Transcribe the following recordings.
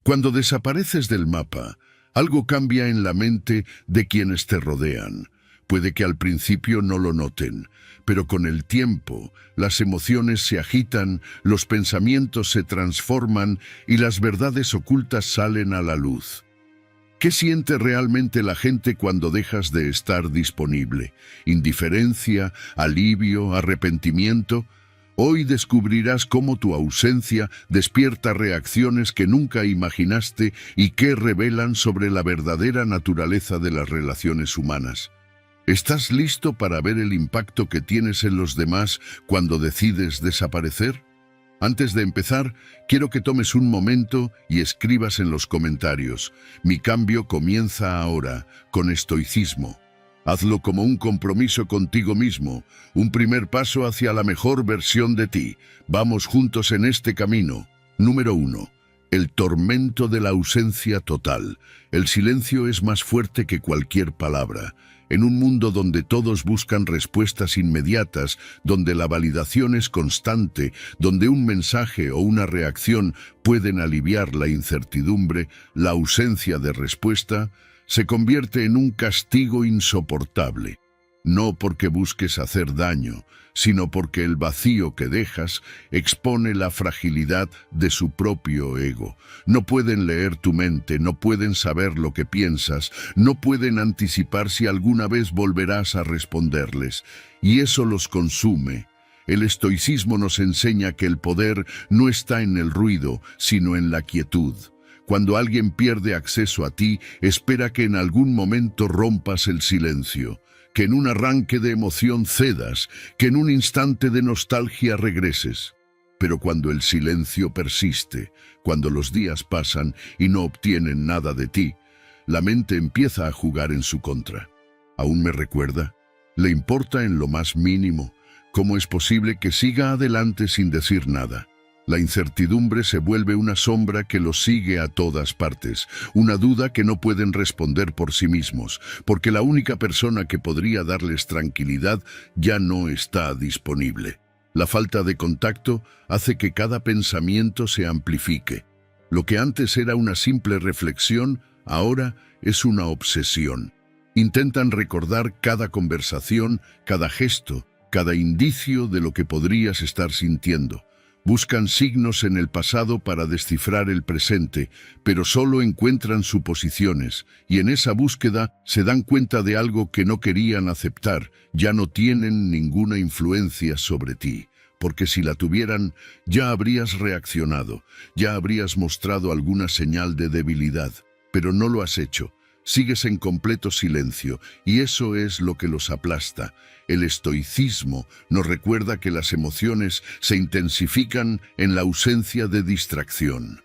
Cuando desapareces del mapa, algo cambia en la mente de quienes te rodean. Puede que al principio no lo noten, pero con el tiempo las emociones se agitan, los pensamientos se transforman y las verdades ocultas salen a la luz. ¿Qué siente realmente la gente cuando dejas de estar disponible? ¿Indiferencia, alivio, arrepentimiento? Hoy descubrirás cómo tu ausencia despierta reacciones que nunca imaginaste y que revelan sobre la verdadera naturaleza de las relaciones humanas. ¿Estás listo para ver el impacto que tienes en los demás cuando decides desaparecer? Antes de empezar, quiero que tomes un momento y escribas en los comentarios: mi cambio comienza ahora, con estoicismo. Hazlo como un compromiso contigo mismo, un primer paso hacia la mejor versión de ti. Vamos juntos en este camino. Número 1. El tormento de la ausencia total. El silencio es más fuerte que cualquier palabra. En un mundo donde todos buscan respuestas inmediatas, donde la validación es constante, donde un mensaje o una reacción pueden aliviar la incertidumbre, la ausencia de respuesta se convierte en un castigo insoportable. No porque busques hacer daño, sino porque el vacío que dejas expone la fragilidad de su propio ego. No pueden leer tu mente, no pueden saber lo que piensas, no pueden anticipar si alguna vez volverás a responderles, y eso los consume. El estoicismo nos enseña que el poder no está en el ruido, sino en la quietud. Cuando alguien pierde acceso a ti, espera que en algún momento rompas el silencio, que en un arranque de emoción cedas, que en un instante de nostalgia regreses. Pero cuando el silencio persiste, cuando los días pasan y no obtienen nada de ti, la mente empieza a jugar en su contra. ¿Aún me recuerda? ¿Le importa en lo más mínimo? ¿Cómo es posible que siga adelante sin decir nada? La incertidumbre se vuelve una sombra que los sigue a todas partes, una duda que no pueden responder por sí mismos, porque la única persona que podría darles tranquilidad ya no está disponible. La falta de contacto hace que cada pensamiento se amplifique. Lo que antes era una simple reflexión, ahora es una obsesión. Intentan recordar cada conversación, cada gesto, cada indicio de lo que podrías estar sintiendo. Buscan signos en el pasado para descifrar el presente, pero solo encuentran suposiciones, y en esa búsqueda se dan cuenta de algo que no querían aceptar: ya no tienen ninguna influencia sobre ti, porque si la tuvieran, ya habrías reaccionado, ya habrías mostrado alguna señal de debilidad, pero no lo has hecho. Sigues en completo silencio, y eso es lo que los aplasta. El estoicismo nos recuerda que las emociones se intensifican en la ausencia de distracción.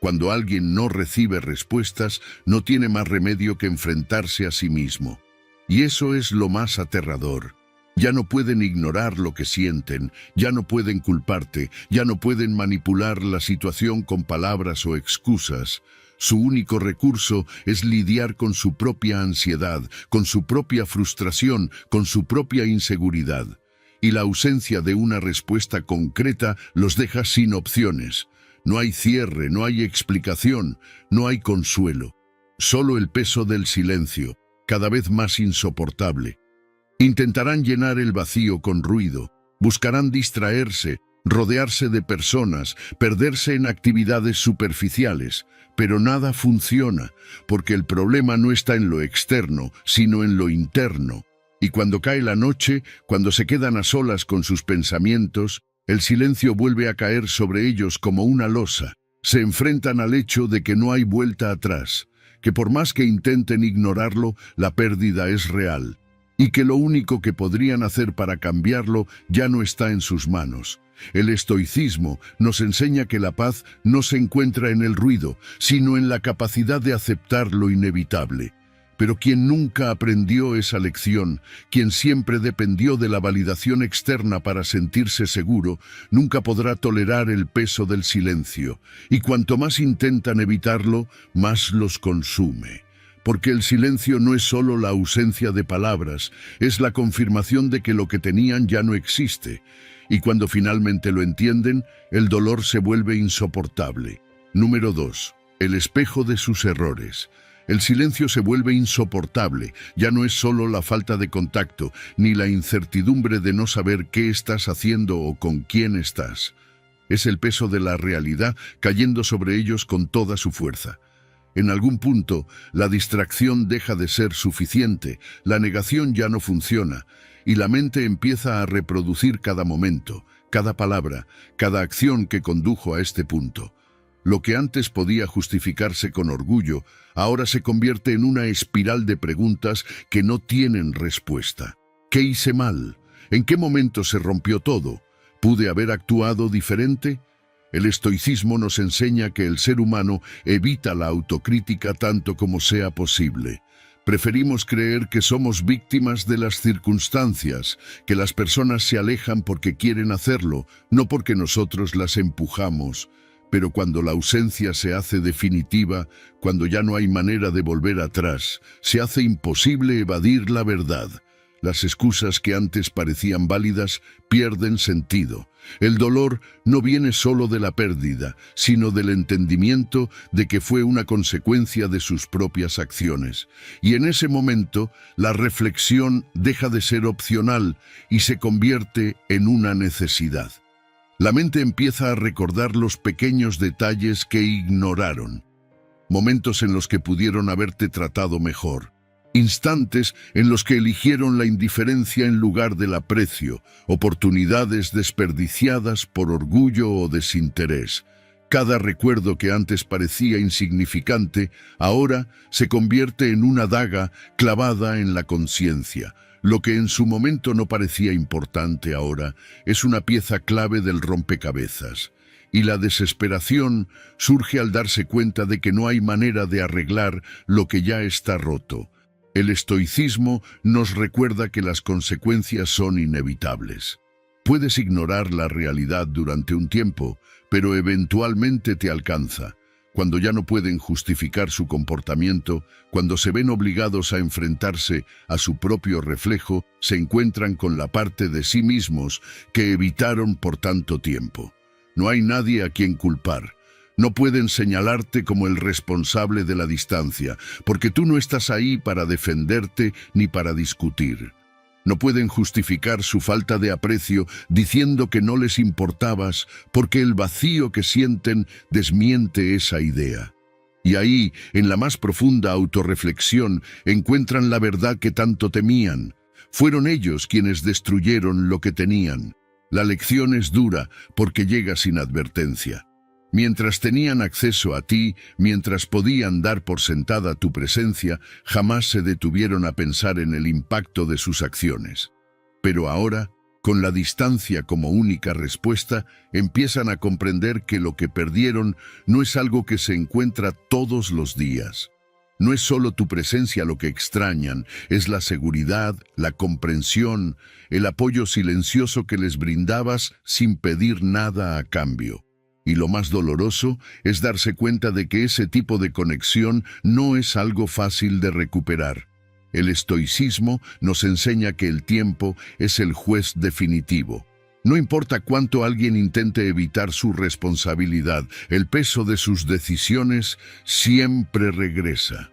Cuando alguien no recibe respuestas, no tiene más remedio que enfrentarse a sí mismo. Y eso es lo más aterrador. Ya no pueden ignorar lo que sienten, ya no pueden culparte, ya no pueden manipular la situación con palabras o excusas. Su único recurso es lidiar con su propia ansiedad, con su propia frustración, con su propia inseguridad. Y la ausencia de una respuesta concreta los deja sin opciones. No hay cierre, no hay explicación, no hay consuelo. Solo el peso del silencio, cada vez más insoportable. Intentarán llenar el vacío con ruido, buscarán distraerse, rodearse de personas, perderse en actividades superficiales, pero nada funciona, porque el problema no está en lo externo, sino en lo interno. Y cuando cae la noche, cuando se quedan a solas con sus pensamientos, el silencio vuelve a caer sobre ellos como una losa. Se enfrentan al hecho de que no hay vuelta atrás, que por más que intenten ignorarlo, la pérdida es real, y que lo único que podrían hacer para cambiarlo ya no está en sus manos. El estoicismo nos enseña que la paz no se encuentra en el ruido, sino en la capacidad de aceptar lo inevitable. Pero quien nunca aprendió esa lección, quien siempre dependió de la validación externa para sentirse seguro, nunca podrá tolerar el peso del silencio, y cuanto más intentan evitarlo, más los consume. Porque el silencio no es solo la ausencia de palabras, es la confirmación de que lo que tenían ya no existe. Y cuando finalmente lo entienden, el dolor se vuelve insoportable. Número 2. el espejo de sus errores. El silencio se vuelve insoportable, ya no es solo la falta de contacto, ni la incertidumbre de no saber qué estás haciendo o con quién estás. Es el peso de la realidad cayendo sobre ellos con toda su fuerza. En algún punto, la distracción deja de ser suficiente, la negación ya no funciona, y la mente empieza a reproducir cada momento, cada palabra, cada acción que condujo a este punto. Lo que antes podía justificarse con orgullo, ahora se convierte en una espiral de preguntas que no tienen respuesta. ¿Qué hice mal? ¿En qué momento se rompió todo? ¿Pude haber actuado diferente? El estoicismo nos enseña que el ser humano evita la autocrítica tanto como sea posible. Preferimos creer que somos víctimas de las circunstancias, que las personas se alejan porque quieren hacerlo, no porque nosotros las empujamos. Pero cuando la ausencia se hace definitiva, cuando ya no hay manera de volver atrás, se hace imposible evadir la verdad. Las excusas que antes parecían válidas pierden sentido. El dolor no viene solo de la pérdida, sino del entendimiento de que fue una consecuencia de sus propias acciones. Y en ese momento, la reflexión deja de ser opcional y se convierte en una necesidad. La mente empieza a recordar los pequeños detalles que ignoraron, momentos en los que pudieron haberte tratado mejor, instantes en los que eligieron la indiferencia en lugar del aprecio, oportunidades desperdiciadas por orgullo o desinterés. Cada recuerdo que antes parecía insignificante, ahora se convierte en una daga clavada en la conciencia. Lo que en su momento no parecía importante ahora es una pieza clave del rompecabezas. Y la desesperación surge al darse cuenta de que no hay manera de arreglar lo que ya está roto. El estoicismo nos recuerda que las consecuencias son inevitables. Puedes ignorar la realidad durante un tiempo, pero eventualmente te alcanza. Cuando ya no pueden justificar su comportamiento, cuando se ven obligados a enfrentarse a su propio reflejo, se encuentran con la parte de sí mismos que evitaron por tanto tiempo. No hay nadie a quien culpar. No pueden señalarte como el responsable de la distancia, porque tú no estás ahí para defenderte ni para discutir. No pueden justificar su falta de aprecio diciendo que no les importabas, porque el vacío que sienten desmiente esa idea. Y ahí, en la más profunda autorreflexión, encuentran la verdad que tanto temían. Fueron ellos quienes destruyeron lo que tenían. La lección es dura porque llega sin advertencia. Mientras tenían acceso a ti, mientras podían dar por sentada tu presencia, jamás se detuvieron a pensar en el impacto de sus acciones. Pero ahora, con la distancia como única respuesta, empiezan a comprender que lo que perdieron no es algo que se encuentra todos los días. No es solo tu presencia lo que extrañan, es la seguridad, la comprensión, el apoyo silencioso que les brindabas sin pedir nada a cambio. Y lo más doloroso es darse cuenta de que ese tipo de conexión no es algo fácil de recuperar. El estoicismo nos enseña que el tiempo es el juez definitivo. No importa cuánto alguien intente evitar su responsabilidad, el peso de sus decisiones siempre regresa.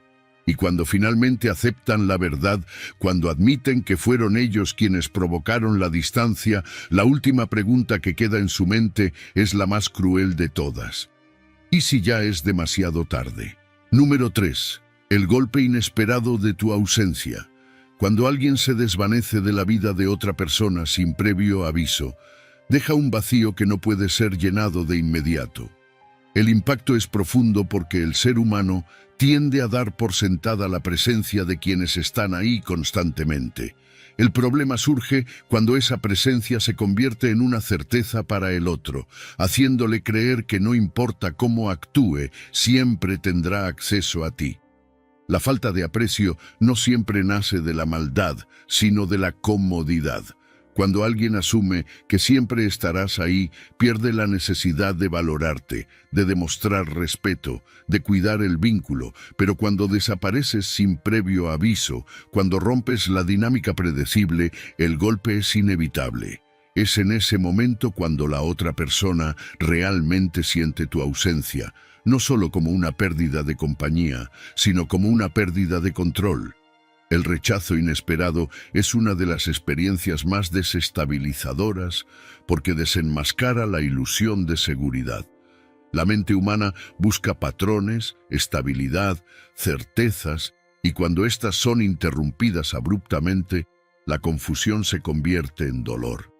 Y cuando finalmente aceptan la verdad, cuando admiten que fueron ellos quienes provocaron la distancia, la última pregunta que queda en su mente es la más cruel de todas. ¿Y si ya es demasiado tarde? Número 3. El golpe inesperado de tu ausencia. Cuando alguien se desvanece de la vida de otra persona sin previo aviso, deja un vacío que no puede ser llenado de inmediato. El impacto es profundo porque el ser humano tiende a dar por sentada la presencia de quienes están ahí constantemente. El problema surge cuando esa presencia se convierte en una certeza para el otro, haciéndole creer que no importa cómo actúe, siempre tendrá acceso a ti. La falta de aprecio no siempre nace de la maldad, sino de la comodidad. Cuando alguien asume que siempre estarás ahí, pierde la necesidad de valorarte, de demostrar respeto, de cuidar el vínculo, pero cuando desapareces sin previo aviso, cuando rompes la dinámica predecible, el golpe es inevitable. Es en ese momento cuando la otra persona realmente siente tu ausencia, no solo como una pérdida de compañía, sino como una pérdida de control. El rechazo inesperado es una de las experiencias más desestabilizadoras porque desenmascara la ilusión de seguridad. La mente humana busca patrones, estabilidad, certezas, y cuando éstas son interrumpidas abruptamente, la confusión se convierte en dolor.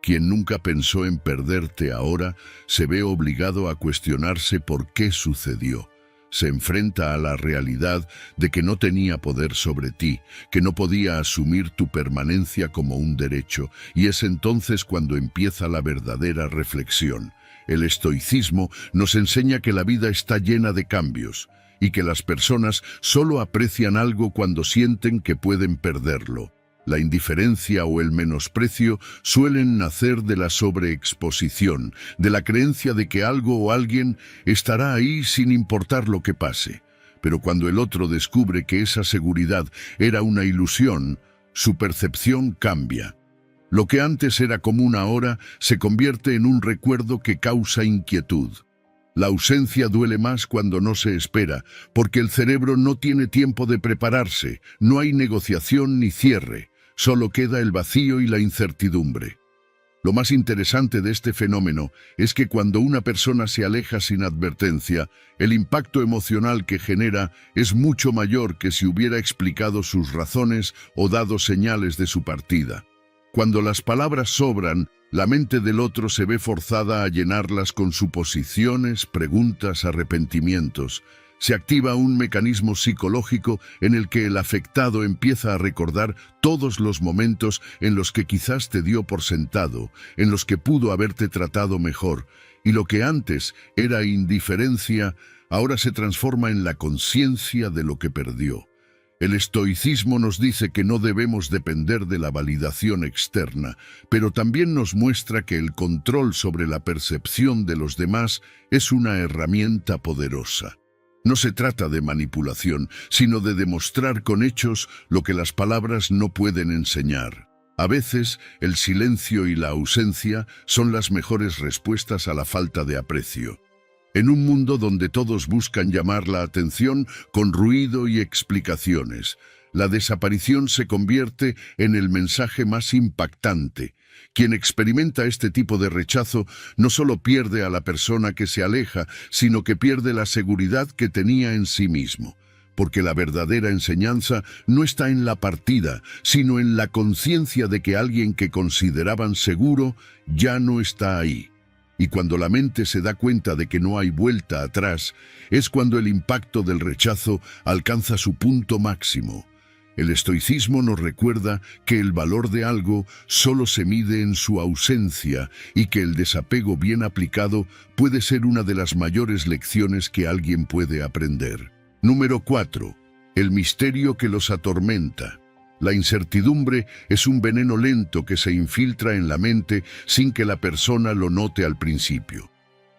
Quien nunca pensó en perderte ahora se ve obligado a cuestionarse por qué sucedió. Se enfrenta a la realidad de que no tenía poder sobre ti, que no podía asumir tu permanencia como un derecho, y es entonces cuando empieza la verdadera reflexión. El estoicismo nos enseña que la vida está llena de cambios y que las personas solo aprecian algo cuando sienten que pueden perderlo. La indiferencia o el menosprecio suelen nacer de la sobreexposición, de la creencia de que algo o alguien estará ahí sin importar lo que pase. Pero cuando el otro descubre que esa seguridad era una ilusión, su percepción cambia. Lo que antes era común ahora se convierte en un recuerdo que causa inquietud. La ausencia duele más cuando no se espera, porque el cerebro no tiene tiempo de prepararse, no hay negociación ni cierre. Solo queda el vacío y la incertidumbre. Lo más interesante de este fenómeno es que cuando una persona se aleja sin advertencia, el impacto emocional que genera es mucho mayor que si hubiera explicado sus razones o dado señales de su partida. Cuando las palabras sobran, la mente del otro se ve forzada a llenarlas con suposiciones, preguntas, arrepentimientos. Se activa un mecanismo psicológico en el que el afectado empieza a recordar todos los momentos en los que quizás te dio por sentado, en los que pudo haberte tratado mejor, y lo que antes era indiferencia, ahora se transforma en la conciencia de lo que perdió. El estoicismo nos dice que no debemos depender de la validación externa, pero también nos muestra que el control sobre la percepción de los demás es una herramienta poderosa. No se trata de manipulación, sino de demostrar con hechos lo que las palabras no pueden enseñar. A veces, el silencio y la ausencia son las mejores respuestas a la falta de aprecio. En un mundo donde todos buscan llamar la atención con ruido y explicaciones, la desaparición se convierte en el mensaje más impactante. Quien experimenta este tipo de rechazo no solo pierde a la persona que se aleja, sino que pierde la seguridad que tenía en sí mismo. Porque la verdadera enseñanza no está en la partida, sino en la conciencia de que alguien que consideraban seguro ya no está ahí. Y cuando la mente se da cuenta de que no hay vuelta atrás, es cuando el impacto del rechazo alcanza su punto máximo. El estoicismo nos recuerda que el valor de algo solo se mide en su ausencia y que el desapego bien aplicado puede ser una de las mayores lecciones que alguien puede aprender. Número 4. El misterio que los atormenta. La incertidumbre es un veneno lento que se infiltra en la mente sin que la persona lo note al principio.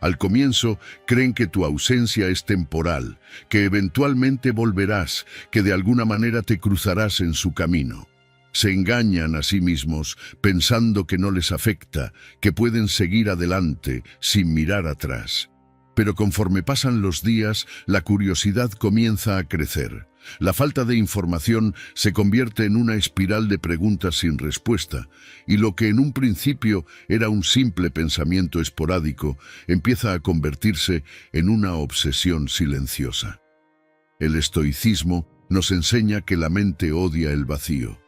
Al comienzo, creen que tu ausencia es temporal, que eventualmente volverás, que de alguna manera te cruzarás en su camino. Se engañan a sí mismos pensando que no les afecta, que pueden seguir adelante sin mirar atrás. Pero conforme pasan los días, la curiosidad comienza a crecer. La falta de información se convierte en una espiral de preguntas sin respuesta, y lo que en un principio era un simple pensamiento esporádico empieza a convertirse en una obsesión silenciosa. El estoicismo nos enseña que la mente odia el vacío.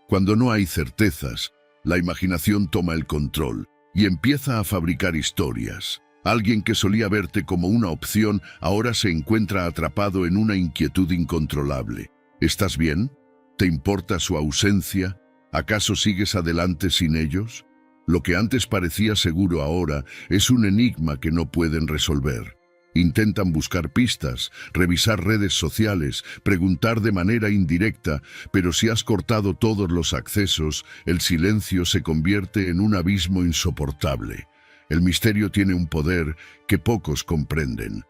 Cuando no hay certezas, la imaginación toma el control y empieza a fabricar historias. Alguien que solía verte como una opción ahora se encuentra atrapado en una inquietud incontrolable. ¿Estás bien? ¿Te importa su ausencia? ¿Acaso sigues adelante sin ellos? Lo que antes parecía seguro ahora es un enigma que no pueden resolver. Intentan buscar pistas, revisar redes sociales, preguntar de manera indirecta, pero si has cortado todos los accesos, el silencio se convierte en un abismo insoportable. El misterio tiene un poder que pocos comprenden.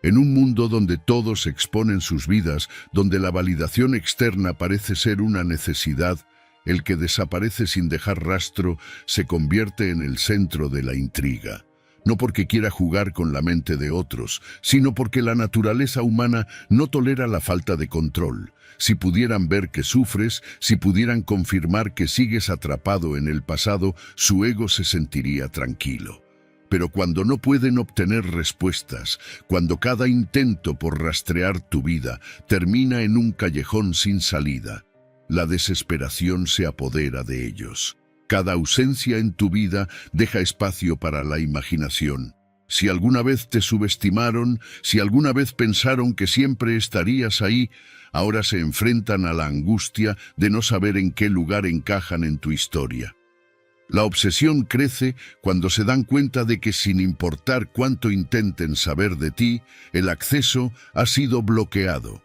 En un mundo donde todos exponen sus vidas, donde la validación externa parece ser una necesidad, el que desaparece sin dejar rastro, se convierte en el centro de la intriga. No porque quiera jugar con la mente de otros, sino porque la naturaleza humana no tolera la falta de control. Si pudieran ver que sufres, si pudieran confirmar que sigues atrapado en el pasado, su ego se sentiría tranquilo. Pero cuando no pueden obtener respuestas, cuando cada intento por rastrear tu vida termina en un callejón sin salida, la desesperación se apodera de ellos. Cada ausencia en tu vida deja espacio para la imaginación. Si alguna vez te subestimaron, si alguna vez pensaron que siempre estarías ahí, ahora se enfrentan a la angustia de no saber en qué lugar encajan en tu historia. La obsesión crece cuando se dan cuenta de que sin importar cuánto intenten saber de ti, el acceso ha sido bloqueado.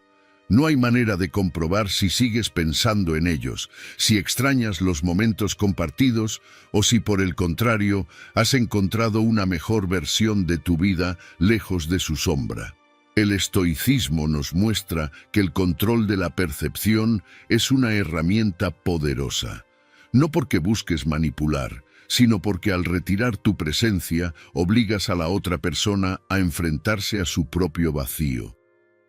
No hay manera de comprobar si sigues pensando en ellos, si extrañas los momentos compartidos o si por el contrario has encontrado una mejor versión de tu vida lejos de su sombra. El estoicismo nos muestra que el control de la percepción es una herramienta poderosa. No porque busques manipular, sino porque al retirar tu presencia obligas a la otra persona a enfrentarse a su propio vacío.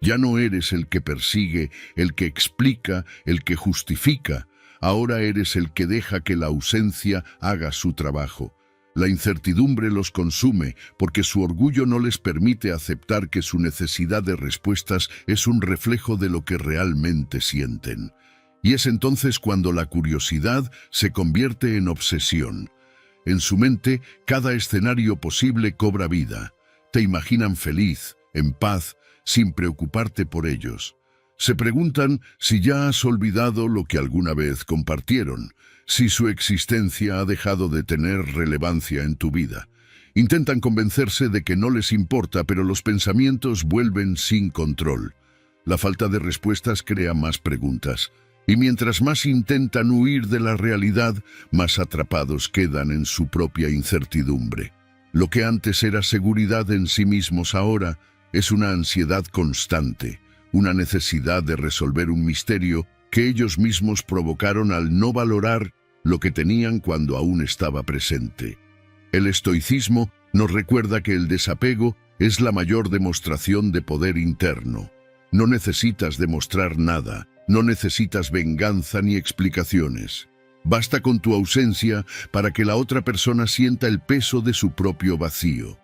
Ya no eres el que persigue, el que explica, el que justifica. Ahora eres el que deja que la ausencia haga su trabajo. La incertidumbre los consume porque su orgullo no les permite aceptar que su necesidad de respuestas es un reflejo de lo que realmente sienten. Y es entonces cuando la curiosidad se convierte en obsesión. En su mente, cada escenario posible cobra vida. Te imaginan feliz, en paz, sin preocuparte por ellos. Se preguntan si ya has olvidado lo que alguna vez compartieron, si su existencia ha dejado de tener relevancia en tu vida. Intentan convencerse de que no les importa, pero los pensamientos vuelven sin control. La falta de respuestas crea más preguntas, y mientras más intentan huir de la realidad, más atrapados quedan en su propia incertidumbre. Lo que antes era seguridad en sí mismos ahora es una ansiedad constante, una necesidad de resolver un misterio que ellos mismos provocaron al no valorar lo que tenían cuando aún estaba presente. El estoicismo nos recuerda que el desapego es la mayor demostración de poder interno. No necesitas demostrar nada, no necesitas venganza ni explicaciones. Basta con tu ausencia para que la otra persona sienta el peso de su propio vacío.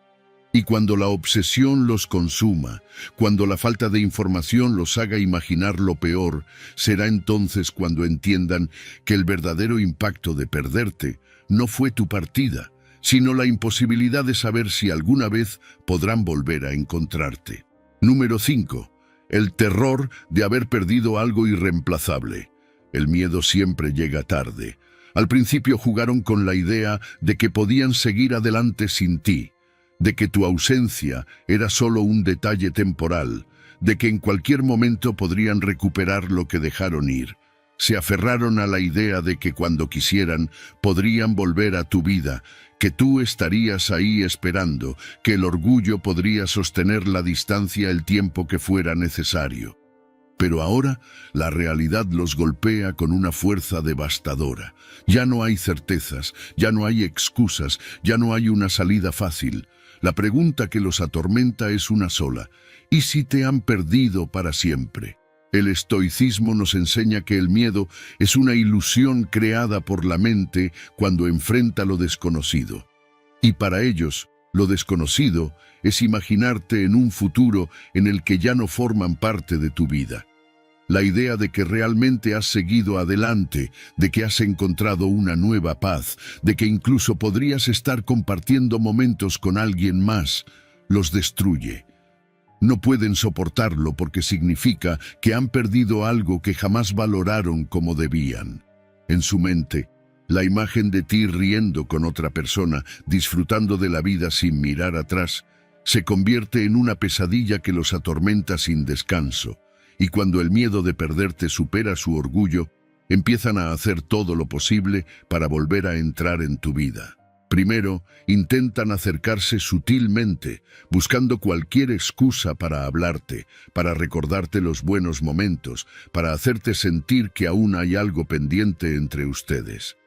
Y cuando la obsesión los consuma, cuando la falta de información los haga imaginar lo peor, será entonces cuando entiendan que el verdadero impacto de perderte no fue tu partida, sino la imposibilidad de saber si alguna vez podrán volver a encontrarte. Número 5. El terror de haber perdido algo irreemplazable. El miedo siempre llega tarde. Al principio jugaron con la idea de que podían seguir adelante sin ti, de que tu ausencia era solo un detalle temporal, de que en cualquier momento podrían recuperar lo que dejaron ir. Se aferraron a la idea de que cuando quisieran podrían volver a tu vida, que tú estarías ahí esperando, que el orgullo podría sostener la distancia el tiempo que fuera necesario. Pero ahora la realidad los golpea con una fuerza devastadora. Ya no hay certezas, ya no hay excusas, ya no hay una salida fácil. La pregunta que los atormenta es una sola: ¿y si te han perdido para siempre? El estoicismo nos enseña que el miedo es una ilusión creada por la mente cuando enfrenta lo desconocido. Y para ellos, lo desconocido es imaginarte en un futuro en el que ya no forman parte de tu vida. La idea de que realmente has seguido adelante, de que has encontrado una nueva paz, de que incluso podrías estar compartiendo momentos con alguien más, los destruye. No pueden soportarlo porque significa que han perdido algo que jamás valoraron como debían. En su mente, la imagen de ti riendo con otra persona, disfrutando de la vida sin mirar atrás, se convierte en una pesadilla que los atormenta sin descanso. Y cuando el miedo de perderte supera su orgullo, empiezan a hacer todo lo posible para volver a entrar en tu vida. Primero, intentan acercarse sutilmente, buscando cualquier excusa para hablarte, para recordarte los buenos momentos, para hacerte sentir que aún hay algo pendiente entre ustedes.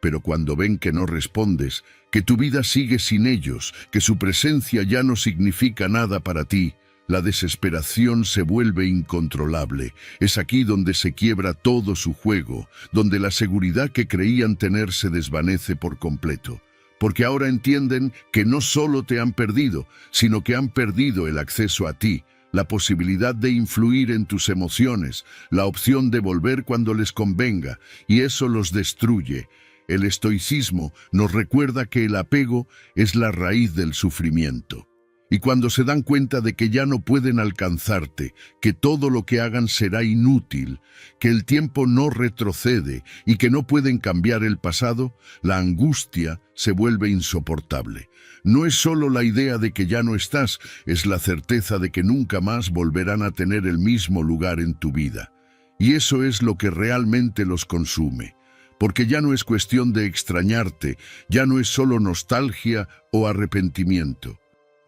Pero cuando ven que no respondes, que tu vida sigue sin ellos, que su presencia ya no significa nada para ti, la desesperación se vuelve incontrolable. Es aquí donde se quiebra todo su juego, donde la seguridad que creían tener se desvanece por completo. Porque ahora entienden que no solo te han perdido, sino que han perdido el acceso a ti, la posibilidad de influir en tus emociones, la opción de volver cuando les convenga, y eso los destruye. El estoicismo nos recuerda que el apego es la raíz del sufrimiento. Y cuando se dan cuenta de que ya no pueden alcanzarte, que todo lo que hagan será inútil, que el tiempo no retrocede y que no pueden cambiar el pasado, la angustia se vuelve insoportable. No es solo la idea de que ya no estás, es la certeza de que nunca más volverán a tener el mismo lugar en tu vida. Y eso es lo que realmente los consume. Porque ya no es cuestión de extrañarte, ya no es solo nostalgia o arrepentimiento.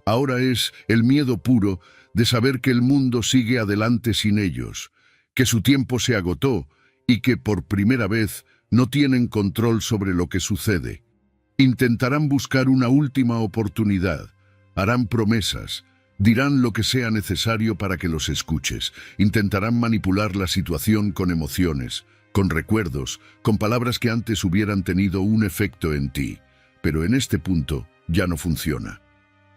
Ahora es el miedo puro de saber que el mundo sigue adelante sin ellos, que su tiempo se agotó y que por primera vez no tienen control sobre lo que sucede. Intentarán buscar una última oportunidad, harán promesas, dirán lo que sea necesario para que los escuches, intentarán manipular la situación con emociones, con recuerdos, con palabras que antes hubieran tenido un efecto en ti, pero en este punto ya no funciona.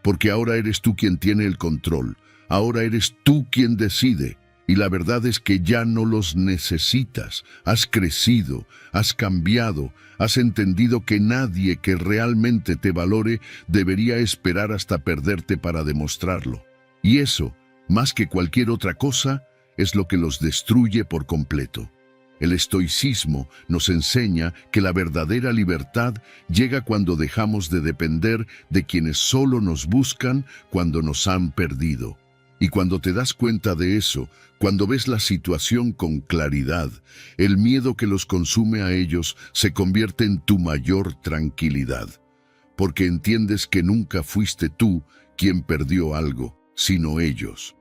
Porque ahora eres tú quien tiene el control, ahora eres tú quien decide, y la verdad es que ya no los necesitas. Has crecido, has cambiado, has entendido que nadie que realmente te valore debería esperar hasta perderte para demostrarlo. Y eso, más que cualquier otra cosa, es lo que los destruye por completo. El estoicismo nos enseña que la verdadera libertad llega cuando dejamos de depender de quienes solo nos buscan cuando nos han perdido. Y cuando te das cuenta de eso, cuando ves la situación con claridad, el miedo que los consume a ellos se convierte en tu mayor tranquilidad. Porque entiendes que nunca fuiste tú quien perdió algo, sino ellos.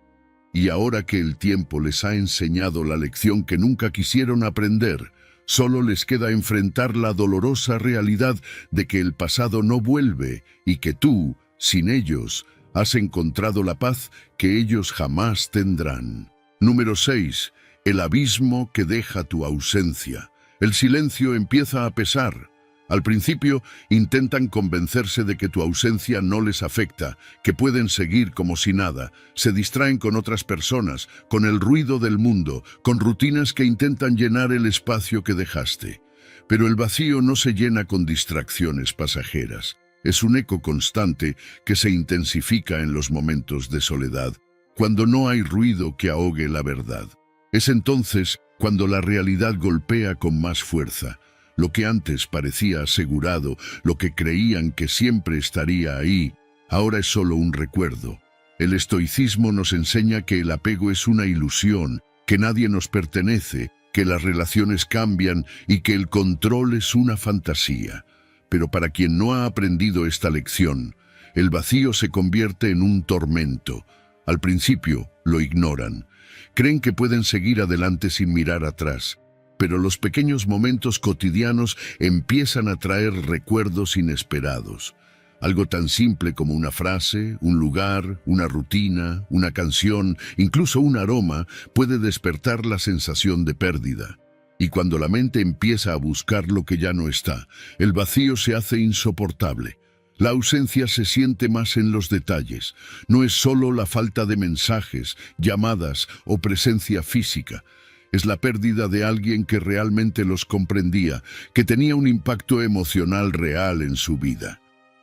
Y ahora que el tiempo les ha enseñado la lección que nunca quisieron aprender, solo les queda enfrentar la dolorosa realidad de que el pasado no vuelve y que tú, sin ellos, has encontrado la paz que ellos jamás tendrán. Número 6. El abismo que deja tu ausencia. El silencio empieza a pesar. Al principio intentan convencerse de que tu ausencia no les afecta, que pueden seguir como si nada. Se distraen con otras personas, con el ruido del mundo, con rutinas que intentan llenar el espacio que dejaste. Pero el vacío no se llena con distracciones pasajeras. Es un eco constante que se intensifica en los momentos de soledad, cuando no hay ruido que ahogue la verdad. Es entonces cuando la realidad golpea con más fuerza. Lo que antes parecía asegurado, lo que creían que siempre estaría ahí, ahora es solo un recuerdo. El estoicismo nos enseña que el apego es una ilusión, que nadie nos pertenece, que las relaciones cambian y que el control es una fantasía. Pero para quien no ha aprendido esta lección, el vacío se convierte en un tormento. Al principio lo ignoran. Creen que pueden seguir adelante sin mirar atrás. Pero los pequeños momentos cotidianos empiezan a traer recuerdos inesperados. Algo tan simple como una frase, un lugar, una rutina, una canción, incluso un aroma, puede despertar la sensación de pérdida. Y cuando la mente empieza a buscar lo que ya no está, el vacío se hace insoportable. La ausencia se siente más en los detalles. No es solo la falta de mensajes, llamadas o presencia física. Es la pérdida de alguien que realmente los comprendía, que tenía un impacto emocional real en su vida.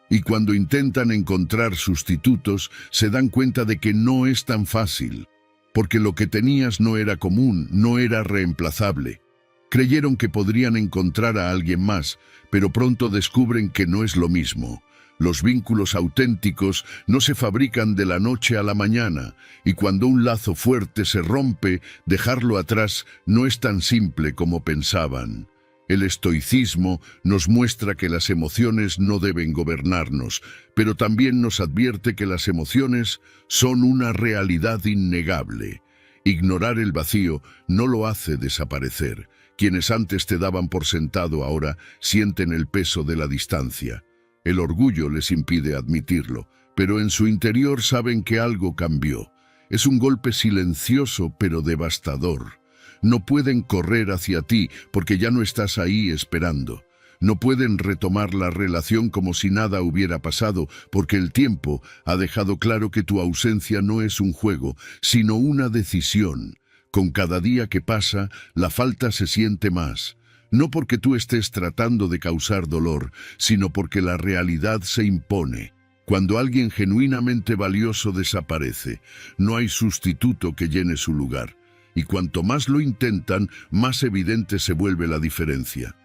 Y cuando intentan encontrar sustitutos, se dan cuenta de que no es tan fácil, porque lo que tenías no era común, no era reemplazable. Creyeron que podrían encontrar a alguien más, pero pronto descubren que no es lo mismo. Los vínculos auténticos no se fabrican de la noche a la mañana, y cuando un lazo fuerte se rompe, dejarlo atrás no es tan simple como pensaban. El estoicismo nos muestra que las emociones no deben gobernarnos, pero también nos advierte que las emociones son una realidad innegable. Ignorar el vacío no lo hace desaparecer. Quienes antes te daban por sentado ahora sienten el peso de la distancia. El orgullo les impide admitirlo, pero en su interior saben que algo cambió. Es un golpe silencioso pero devastador. No pueden correr hacia ti porque ya no estás ahí esperando. No pueden retomar la relación como si nada hubiera pasado porque el tiempo ha dejado claro que tu ausencia no es un juego, sino una decisión. Con cada día que pasa, la falta se siente más. No porque tú estés tratando de causar dolor, sino porque la realidad se impone. Cuando alguien genuinamente valioso desaparece, no hay sustituto que llene su lugar. Y cuanto más lo intentan, más evidente se vuelve la diferencia.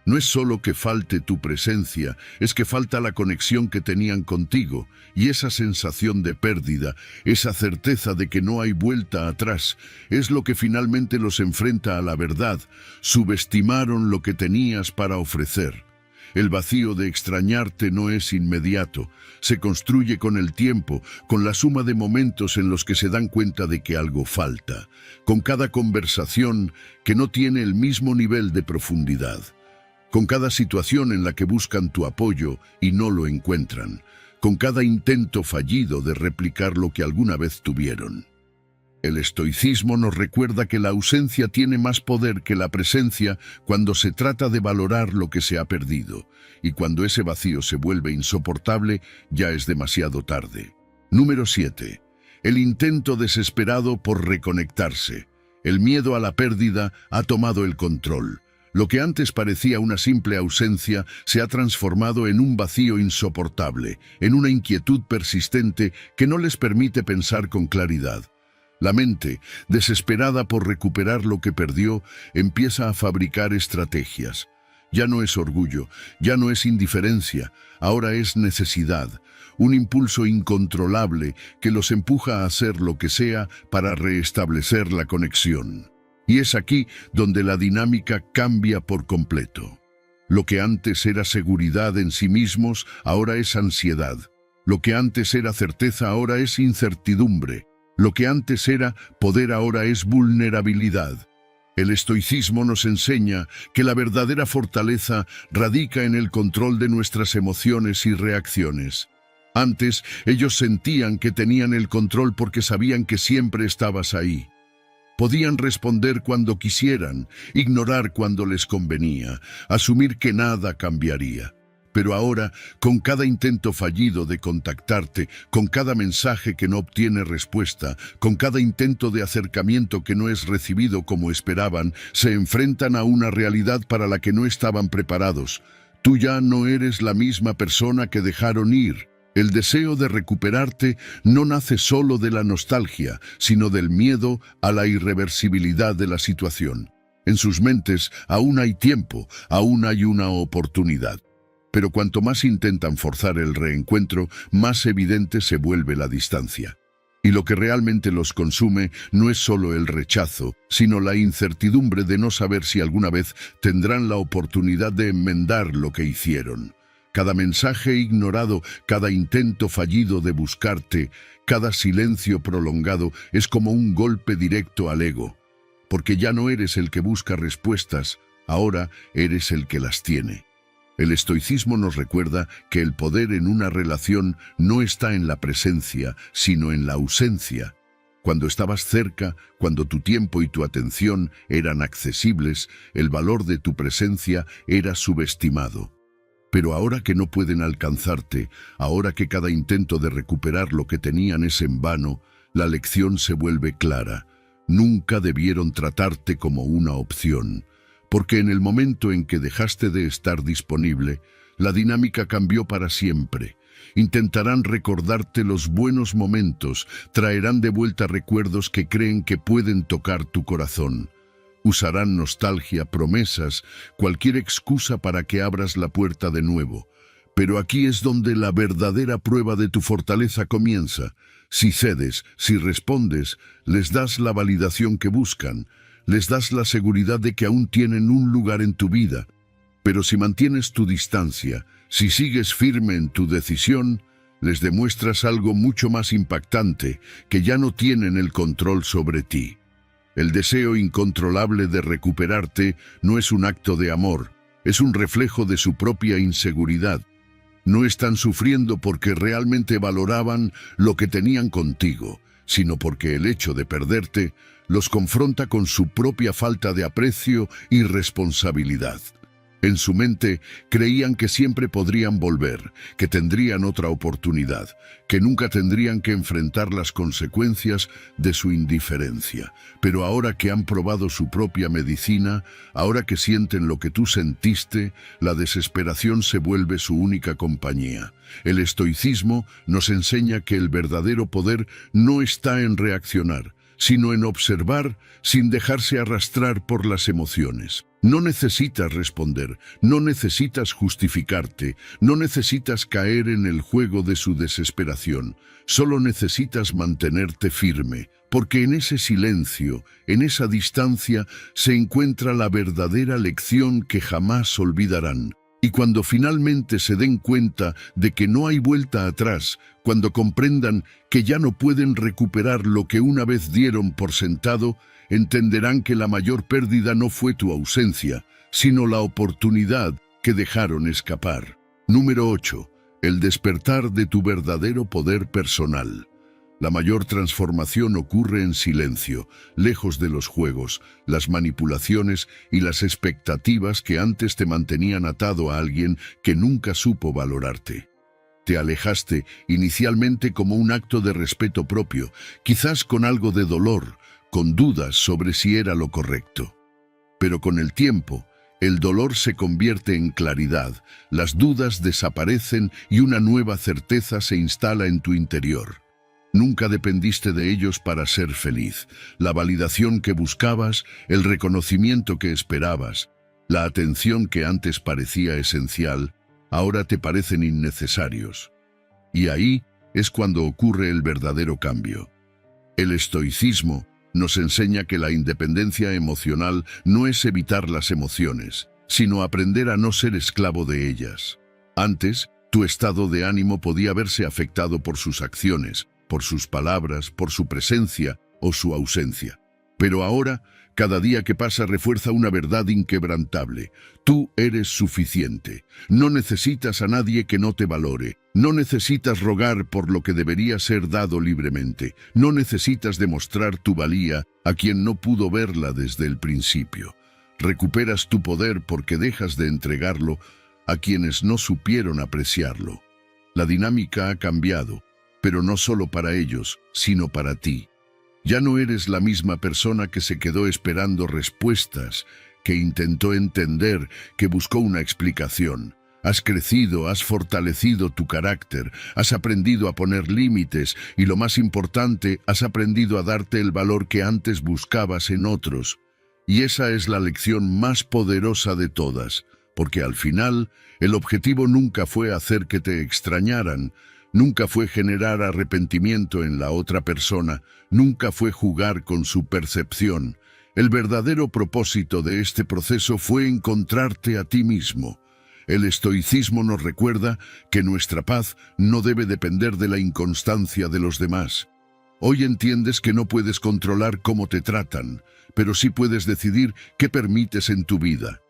No es solo que falte tu presencia, es que falta la conexión que tenían contigo, y esa sensación de pérdida, esa certeza de que no hay vuelta atrás, es lo que finalmente los enfrenta a la verdad. Subestimaron lo que tenías para ofrecer. El vacío de extrañarte no es inmediato, se construye con el tiempo, con la suma de momentos en los que se dan cuenta de que algo falta, con cada conversación que no tiene el mismo nivel de profundidad, con cada situación en la que buscan tu apoyo y no lo encuentran, con cada intento fallido de replicar lo que alguna vez tuvieron. El estoicismo nos recuerda que la ausencia tiene más poder que la presencia cuando se trata de valorar lo que se ha perdido, y cuando ese vacío se vuelve insoportable, ya es demasiado tarde. Número 7. El intento desesperado por reconectarse. El miedo a la pérdida ha tomado el control. Lo que antes parecía una simple ausencia se ha transformado en un vacío insoportable, en una inquietud persistente que no les permite pensar con claridad. La mente, desesperada por recuperar lo que perdió, empieza a fabricar estrategias. Ya no es orgullo, ya no es indiferencia, ahora es necesidad, un impulso incontrolable que los empuja a hacer lo que sea para restablecer la conexión. Y es aquí donde la dinámica cambia por completo. Lo que antes era seguridad en sí mismos, ahora es ansiedad. Lo que antes era certeza, ahora es incertidumbre. Lo que antes era poder, ahora es vulnerabilidad. El estoicismo nos enseña que la verdadera fortaleza radica en el control de nuestras emociones y reacciones. Antes, ellos sentían que tenían el control porque sabían que siempre estabas ahí. Podían responder cuando quisieran, ignorar cuando les convenía, asumir que nada cambiaría. Pero ahora, con cada intento fallido de contactarte, con cada mensaje que no obtiene respuesta, con cada intento de acercamiento que no es recibido como esperaban, se enfrentan a una realidad para la que no estaban preparados. Tú ya no eres la misma persona que dejaron ir. El deseo de recuperarte no nace solo de la nostalgia, sino del miedo a la irreversibilidad de la situación. En sus mentes aún hay tiempo, aún hay una oportunidad. Pero cuanto más intentan forzar el reencuentro, más evidente se vuelve la distancia. Y lo que realmente los consume no es solo el rechazo, sino la incertidumbre de no saber si alguna vez tendrán la oportunidad de enmendar lo que hicieron. Cada mensaje ignorado, cada intento fallido de buscarte, cada silencio prolongado es como un golpe directo al ego. Porque ya no eres el que busca respuestas, ahora eres el que las tiene. El estoicismo nos recuerda que el poder en una relación no está en la presencia, sino en la ausencia. Cuando estabas cerca, cuando tu tiempo y tu atención eran accesibles, el valor de tu presencia era subestimado. Pero ahora que no pueden alcanzarte, ahora que cada intento de recuperar lo que tenían es en vano, la lección se vuelve clara. Nunca debieron tratarte como una opción. Porque en el momento en que dejaste de estar disponible, la dinámica cambió para siempre. Intentarán recordarte los buenos momentos, traerán de vuelta recuerdos que creen que pueden tocar tu corazón. Usarán nostalgia, promesas, cualquier excusa para que abras la puerta de nuevo. Pero aquí es donde la verdadera prueba de tu fortaleza comienza. Si cedes, si respondes, les das la validación que buscan. les das la seguridad de que aún tienen un lugar en tu vida. Pero si mantienes tu distancia, si sigues firme en tu decisión, les demuestras algo mucho más impactante, que ya no tienen el control sobre ti. El deseo incontrolable de recuperarte no es un acto de amor, es un reflejo de su propia inseguridad. No están sufriendo porque realmente valoraban lo que tenían contigo, sino porque el hecho de perderte los confronta con su propia falta de aprecio y responsabilidad. En su mente creían que siempre podrían volver, que tendrían otra oportunidad, que nunca tendrían que enfrentar las consecuencias de su indiferencia. Pero ahora que han probado su propia medicina, ahora que sienten lo que tú sentiste, la desesperación se vuelve su única compañía. El estoicismo nos enseña que el verdadero poder no está en reaccionar, sino en observar sin dejarse arrastrar por las emociones. No necesitas responder, no necesitas justificarte, no necesitas caer en el juego de su desesperación. Solo necesitas mantenerte firme, porque en ese silencio, en esa distancia, se encuentra la verdadera lección que jamás olvidarán. Y cuando finalmente se den cuenta de que no hay vuelta atrás, cuando comprendan que ya no pueden recuperar lo que una vez dieron por sentado, entenderán que la mayor pérdida no fue tu ausencia, sino la oportunidad que dejaron escapar. Número 8. El despertar de tu verdadero poder personal. La mayor transformación ocurre en silencio, lejos de los juegos, las manipulaciones y las expectativas que antes te mantenían atado a alguien que nunca supo valorarte. Te alejaste inicialmente como un acto de respeto propio, quizás con algo de dolor, con dudas sobre si era lo correcto. Pero con el tiempo, el dolor se convierte en claridad, las dudas desaparecen y una nueva certeza se instala en tu interior. Nunca dependiste de ellos para ser feliz. La validación que buscabas, el reconocimiento que esperabas, la atención que antes parecía esencial, ahora te parecen innecesarios. Y ahí es cuando ocurre el verdadero cambio. El estoicismo nos enseña que la independencia emocional no es evitar las emociones, sino aprender a no ser esclavo de ellas. Antes, tu estado de ánimo podía verse afectado por sus acciones, por sus palabras, por su presencia o su ausencia. Pero ahora, cada día que pasa refuerza una verdad inquebrantable. Tú eres suficiente. No necesitas a nadie que no te valore. No necesitas rogar por lo que debería ser dado libremente. No necesitas demostrar tu valía a quien no pudo verla desde el principio. Recuperas tu poder porque dejas de entregarlo a quienes no supieron apreciarlo. La dinámica ha cambiado, pero no solo para ellos, sino para ti. Ya no eres la misma persona que se quedó esperando respuestas, que intentó entender, que buscó una explicación. Has crecido, has fortalecido tu carácter, has aprendido a poner límites y, lo más importante, has aprendido a darte el valor que antes buscabas en otros. Y esa es la lección más poderosa de todas, porque al final el objetivo nunca fue hacer que te extrañaran, nunca fue generar arrepentimiento en la otra persona, nunca fue jugar con su percepción. El verdadero propósito de este proceso fue encontrarte a ti mismo. El estoicismo nos recuerda que nuestra paz no debe depender de la inconstancia de los demás. Hoy entiendes que no puedes controlar cómo te tratan, pero sí puedes decidir qué permites en tu vida.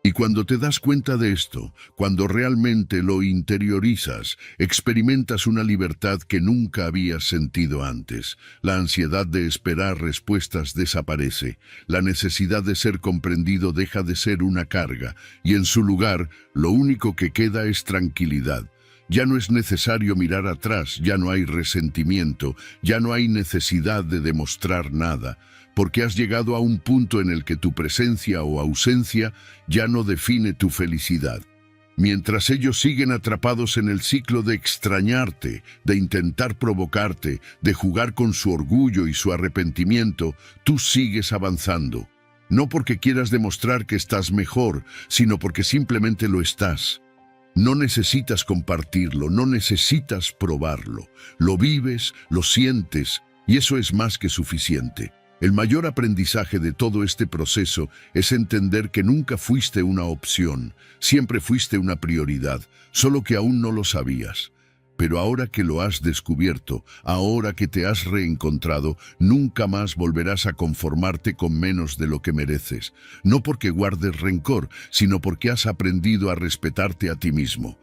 Y cuando te das cuenta de esto, cuando realmente lo interiorizas, experimentas una libertad que nunca habías sentido antes. La ansiedad de esperar respuestas desaparece, la necesidad de ser comprendido deja de ser una carga, y en su lugar, lo único que queda es tranquilidad. Ya no es necesario mirar atrás, ya no hay resentimiento, ya no hay necesidad de demostrar nada, porque has llegado a un punto en el que tu presencia o ausencia ya no define tu felicidad. Mientras ellos siguen atrapados en el ciclo de extrañarte, de intentar provocarte, de jugar con su orgullo y su arrepentimiento, tú sigues avanzando. No porque quieras demostrar que estás mejor, sino porque simplemente lo estás. No necesitas compartirlo, no necesitas probarlo. Lo vives, lo sientes, y eso es más que suficiente. El mayor aprendizaje de todo este proceso es entender que nunca fuiste una opción, siempre fuiste una prioridad, solo que aún no lo sabías. Pero ahora que lo has descubierto, ahora que te has reencontrado, nunca más volverás a conformarte con menos de lo que mereces. No porque guardes rencor, sino porque has aprendido a respetarte a ti mismo.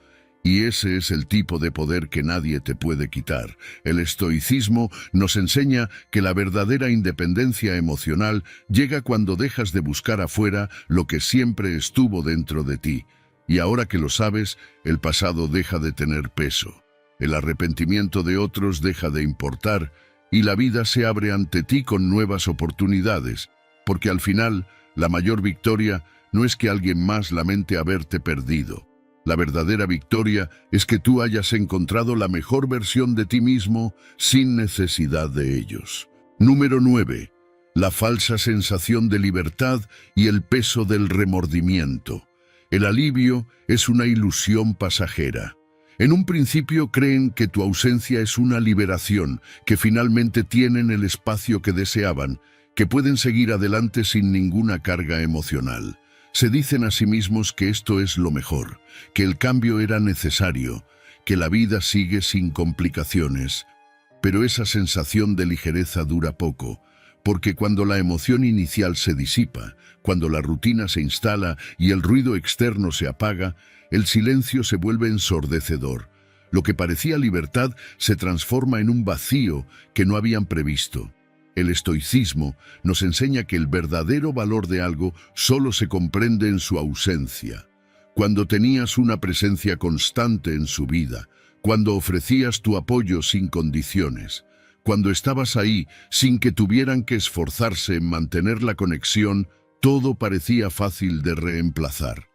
Y ese es el tipo de poder que nadie te puede quitar. El estoicismo nos enseña que la verdadera independencia emocional llega cuando dejas de buscar afuera lo que siempre estuvo dentro de ti. Y ahora que lo sabes, el pasado deja de tener peso. El arrepentimiento de otros deja de importar y la vida se abre ante ti con nuevas oportunidades, porque al final, la mayor victoria no es que alguien más lamente haberte perdido. La verdadera victoria es que tú hayas encontrado la mejor versión de ti mismo sin necesidad de ellos. Número 9. La falsa sensación de libertad y el peso del remordimiento. El alivio es una ilusión pasajera. En un principio creen que tu ausencia es una liberación, que finalmente tienen el espacio que deseaban, que pueden seguir adelante sin ninguna carga emocional. Se dicen a sí mismos que esto es lo mejor, que el cambio era necesario, que la vida sigue sin complicaciones. Pero esa sensación de ligereza dura poco, porque cuando la emoción inicial se disipa, cuando la rutina se instala y el ruido externo se apaga, el silencio se vuelve ensordecedor. Lo que parecía libertad se transforma en un vacío que no habían previsto. El estoicismo nos enseña que el verdadero valor de algo solo se comprende en su ausencia. Cuando tenías una presencia constante en su vida, cuando ofrecías tu apoyo sin condiciones, cuando estabas ahí sin que tuvieran que esforzarse en mantener la conexión, todo parecía fácil de reemplazar.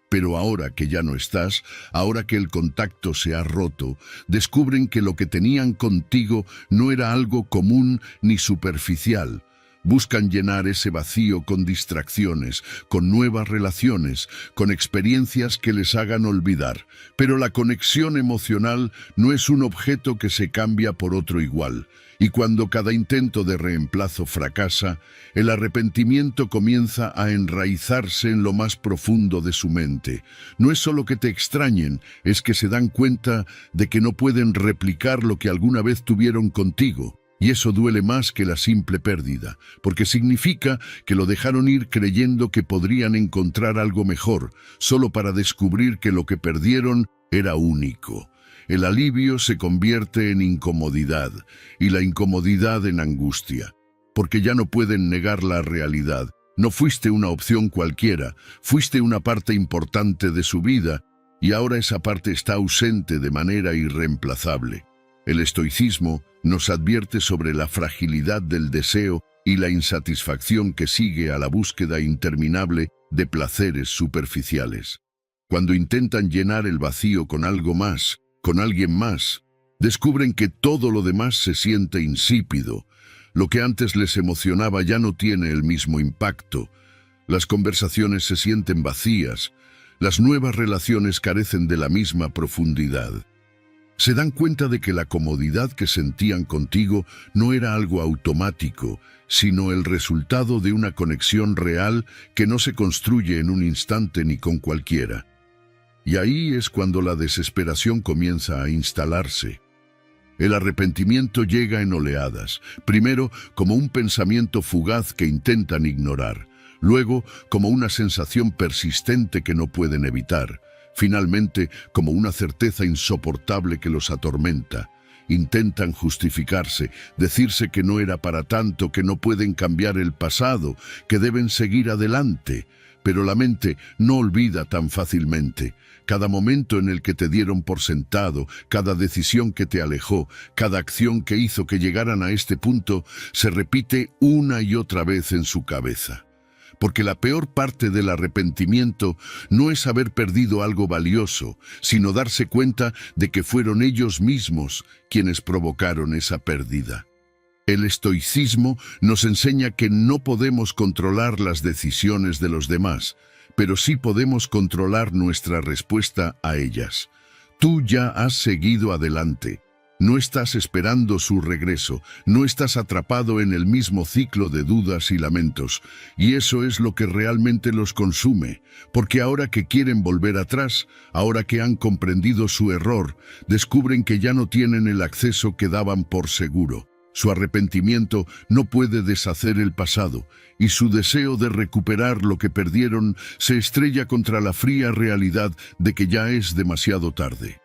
Pero ahora que ya no estás, ahora que el contacto se ha roto, descubren que lo que tenían contigo no era algo común ni superficial. Buscan llenar ese vacío con distracciones, con nuevas relaciones, con experiencias que les hagan olvidar. Pero la conexión emocional no es un objeto que se cambia por otro igual. Y cuando cada intento de reemplazo fracasa, el arrepentimiento comienza a enraizarse en lo más profundo de su mente. No es solo que te extrañen, es que se dan cuenta de que no pueden replicar lo que alguna vez tuvieron contigo. Y eso duele más que la simple pérdida, porque significa que lo dejaron ir creyendo que podrían encontrar algo mejor, solo para descubrir que lo que perdieron era único. El alivio se convierte en incomodidad y la incomodidad en angustia, porque ya no pueden negar la realidad. No fuiste una opción cualquiera, fuiste una parte importante de su vida y ahora esa parte está ausente de manera irreemplazable. El estoicismo nos advierte sobre la fragilidad del deseo y la insatisfacción que sigue a la búsqueda interminable de placeres superficiales. Cuando intentan llenar el vacío con algo más, con alguien más, descubren que todo lo demás se siente insípido. Lo que antes les emocionaba ya no tiene el mismo impacto. Las conversaciones se sienten vacías. Las nuevas relaciones carecen de la misma profundidad. Se dan cuenta de que la comodidad que sentían contigo no era algo automático, sino el resultado de una conexión real que no se construye en un instante ni con cualquiera. Y ahí es cuando la desesperación comienza a instalarse. El arrepentimiento llega en oleadas, primero como un pensamiento fugaz que intentan ignorar, luego como una sensación persistente que no pueden evitar, finalmente como una certeza insoportable que los atormenta. Intentan justificarse, decirse que no era para tanto, que no pueden cambiar el pasado, que deben seguir adelante. Pero la mente no olvida tan fácilmente. Cada momento en el que te dieron por sentado, cada decisión que te alejó, cada acción que hizo que llegaran a este punto, se repite una y otra vez en su cabeza. Porque la peor parte del arrepentimiento no es haber perdido algo valioso, sino darse cuenta de que fueron ellos mismos quienes provocaron esa pérdida. El estoicismo nos enseña que no podemos controlar las decisiones de los demás, pero sí podemos controlar nuestra respuesta a ellas. Tú ya has seguido adelante. No estás esperando su regreso, no estás atrapado en el mismo ciclo de dudas y lamentos, y eso es lo que realmente los consume, porque ahora que quieren volver atrás, ahora que han comprendido su error, descubren que ya no tienen el acceso que daban por seguro. Su arrepentimiento no puede deshacer el pasado, y su deseo de recuperar lo que perdieron se estrella contra la fría realidad de que ya es demasiado tarde.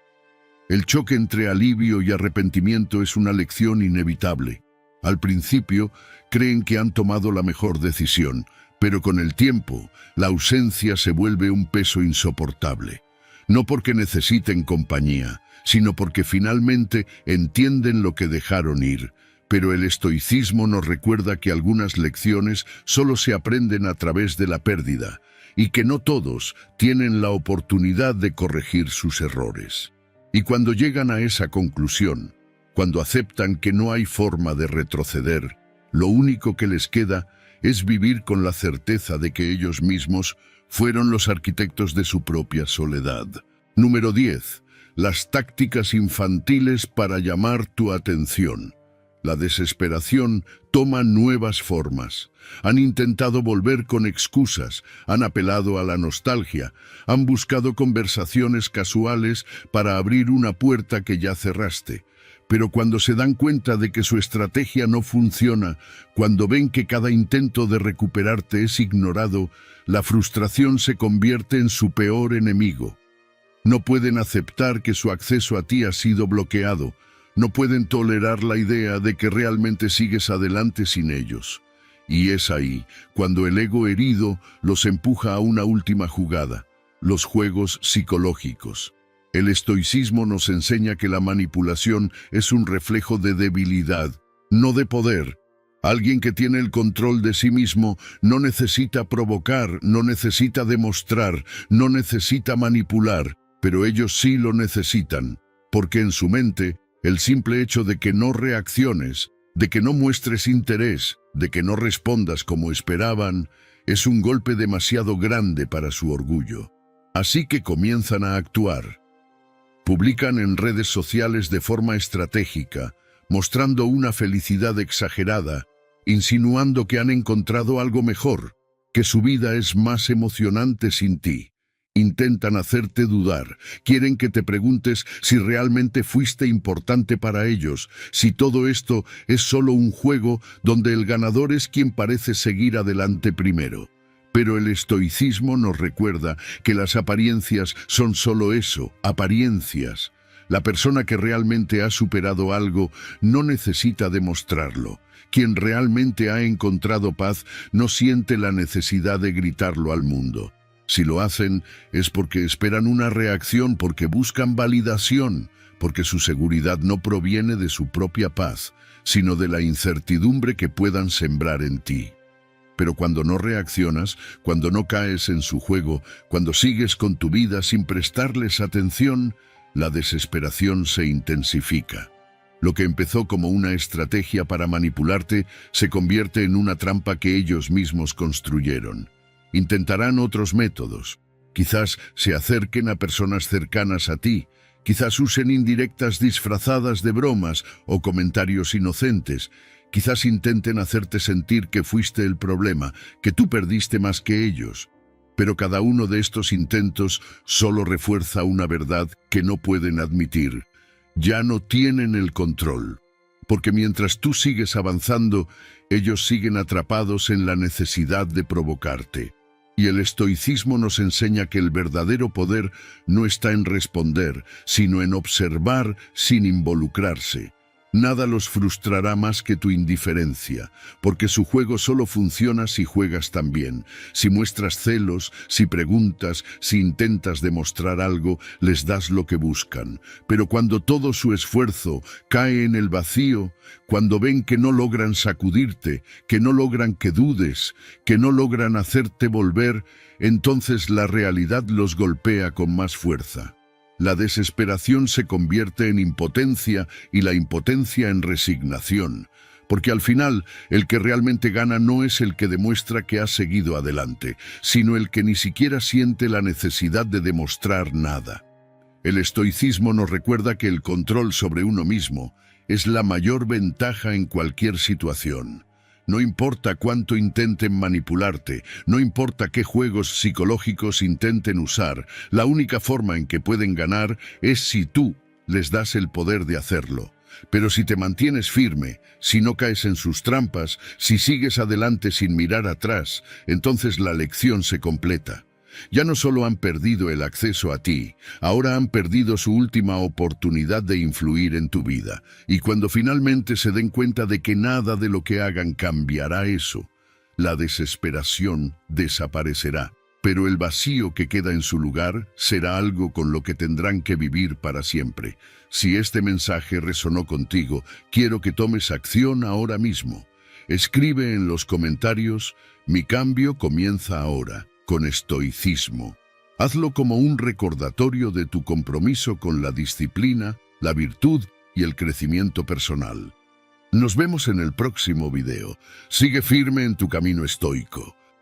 El choque entre alivio y arrepentimiento es una lección inevitable. Al principio, creen que han tomado la mejor decisión, pero con el tiempo, la ausencia se vuelve un peso insoportable. No porque necesiten compañía, sino porque finalmente entienden lo que dejaron ir. Pero el estoicismo nos recuerda que algunas lecciones solo se aprenden a través de la pérdida, y que no todos tienen la oportunidad de corregir sus errores. Y cuando llegan a esa conclusión, cuando aceptan que no hay forma de retroceder, lo único que les queda es vivir con la certeza de que ellos mismos fueron los arquitectos de su propia soledad. Número 10. Las tácticas infantiles para llamar tu atención. La desesperación toma nuevas formas. Han intentado volver con excusas, han apelado a la nostalgia, han buscado conversaciones casuales para abrir una puerta que ya cerraste. Pero cuando se dan cuenta de que su estrategia no funciona, cuando ven que cada intento de recuperarte es ignorado, la frustración se convierte en su peor enemigo. No pueden aceptar que su acceso a ti ha sido bloqueado. No pueden tolerar la idea de que realmente sigues adelante sin ellos. Y es ahí, cuando el ego herido los empuja a una última jugada, los juegos psicológicos. El estoicismo nos enseña que la manipulación es un reflejo de debilidad, no de poder. Alguien que tiene el control de sí mismo no necesita provocar, no necesita demostrar, no necesita manipular, pero ellos sí lo necesitan, porque en su mente, el simple hecho de que no reacciones, de que no muestres interés, de que no respondas como esperaban, es un golpe demasiado grande para su orgullo. Así que comienzan a actuar. Publican en redes sociales de forma estratégica, mostrando una felicidad exagerada, insinuando que han encontrado algo mejor, que su vida es más emocionante sin ti. Intentan hacerte dudar, quieren que te preguntes si realmente fuiste importante para ellos, si todo esto es solo un juego donde el ganador es quien parece seguir adelante primero. Pero el estoicismo nos recuerda que las apariencias son solo eso, apariencias. La persona que realmente ha superado algo no necesita demostrarlo. Quien realmente ha encontrado paz no siente la necesidad de gritarlo al mundo. Si lo hacen, es porque esperan una reacción, porque buscan validación, porque su seguridad no proviene de su propia paz, sino de la incertidumbre que puedan sembrar en ti. Pero cuando no reaccionas, cuando no caes en su juego, cuando sigues con tu vida sin prestarles atención, la desesperación se intensifica. Lo que empezó como una estrategia para manipularte se convierte en una trampa que ellos mismos construyeron. Intentarán otros métodos. Quizás se acerquen a personas cercanas a ti, quizás usen indirectas disfrazadas de bromas o comentarios inocentes, quizás intenten hacerte sentir que fuiste el problema, que tú perdiste más que ellos. Pero cada uno de estos intentos solo refuerza una verdad que no pueden admitir. Ya no tienen el control. Porque mientras tú sigues avanzando, ellos siguen atrapados en la necesidad de provocarte. Y el estoicismo nos enseña que el verdadero poder no está en responder, sino en observar sin involucrarse. Nada los frustrará más que tu indiferencia, porque su juego solo funciona si juegas también. Si muestras celos, si preguntas, si intentas demostrar algo, les das lo que buscan. Pero cuando todo su esfuerzo cae en el vacío, cuando ven que no logran sacudirte, que no logran que dudes, que no logran hacerte volver, entonces la realidad los golpea con más fuerza. La desesperación se convierte en impotencia y la impotencia en resignación, porque al final el que realmente gana no es el que demuestra que ha seguido adelante, sino el que ni siquiera siente la necesidad de demostrar nada. El estoicismo nos recuerda que el control sobre uno mismo es la mayor ventaja en cualquier situación. No importa cuánto intenten manipularte, no importa qué juegos psicológicos intenten usar, la única forma en que pueden ganar es si tú les das el poder de hacerlo. Pero si te mantienes firme, si no caes en sus trampas, si sigues adelante sin mirar atrás, entonces la lección se completa. Ya no solo han perdido el acceso a ti, ahora han perdido su última oportunidad de influir en tu vida. Y cuando finalmente se den cuenta de que nada de lo que hagan cambiará eso, la desesperación desaparecerá. Pero el vacío que queda en su lugar será algo con lo que tendrán que vivir para siempre. Si este mensaje resonó contigo, quiero que tomes acción ahora mismo. Escribe en los comentarios: mi cambio comienza ahora, con estoicismo. Hazlo como un recordatorio de tu compromiso con la disciplina, la virtud y el crecimiento personal. Nos vemos en el próximo video. Sigue firme en tu camino estoico.